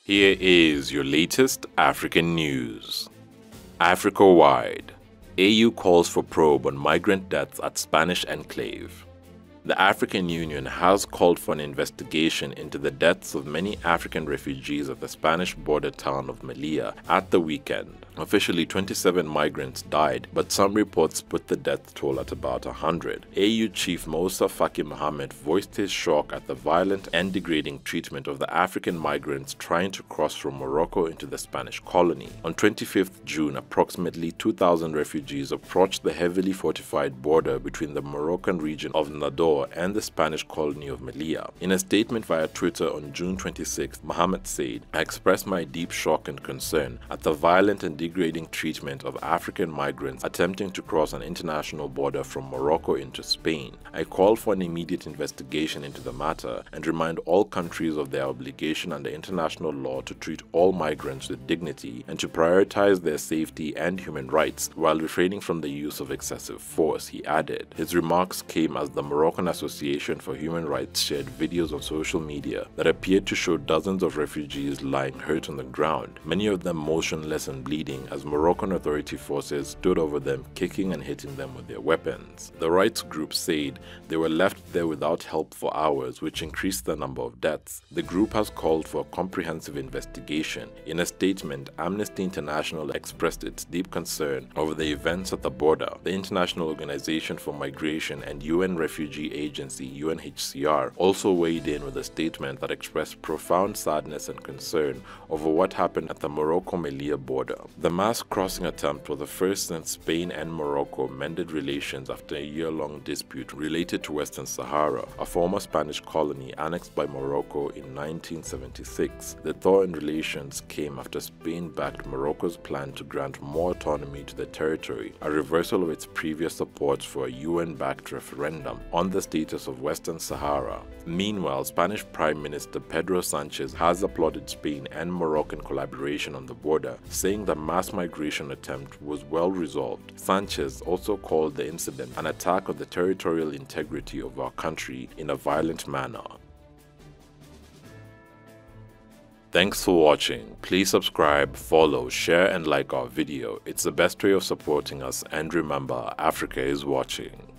Here is your latest African news. Africa-wide, AU calls for probe on migrant deaths at Spanish enclave. The African Union has called for an investigation into the deaths of many African refugees at the Spanish border town of Melilla at the weekend. Officially, 27 migrants died, but some reports put the death toll at about 100. AU Chief Moussa Faki Mohammed voiced his shock at the violent and degrading treatment of the African migrants trying to cross from Morocco into the Spanish colony. On 25th June, approximately 2,000 refugees approached the heavily fortified border between the Moroccan region of Nador and the Spanish colony of Melilla. In a statement via Twitter on June 26, Mohammed said, "I express my deep shock and concern at the violent and degrading treatment of African migrants attempting to cross an international border from Morocco into Spain. I call for an immediate investigation into the matter and remind all countries of their obligation under international law to treat all migrants with dignity and to prioritize their safety and human rights while refraining from the use of excessive force," he added. His remarks came as the Moroccan Association for Human Rights shared videos on social media that appeared to show dozens of refugees lying hurt on the ground, many of them motionless and bleeding as Moroccan authority forces stood over them, kicking and hitting them with their weapons. The rights group said they were left there without help for hours, which increased the number of deaths. The group has called for a comprehensive investigation. In a statement, Amnesty International expressed its deep concern over the events at the border. The International Organization for Migration and UN Refugee Agency UNHCR also weighed in with a statement that expressed profound sadness and concern over what happened at the Morocco-Melilla border. The mass crossing attempt was the first since Spain and Morocco mended relations after a year-long dispute related to Western Sahara, a former Spanish colony annexed by Morocco in 1976. The thaw in relations came after Spain backed Morocco's plan to grant more autonomy to the territory, a reversal of its previous support for a UN-backed referendum on the status of Western Sahara. Meanwhile, Spanish Prime Minister Pedro Sanchez has applauded Spain and Moroccan collaboration on the border, saying the mass migration attempt was well resolved. Sanchez also called the incident an attack on the territorial integrity of our country in a violent manner. Thanks for watching. Please subscribe, follow, share and like our video. It's the best way of supporting us, and remember, Africa is watching.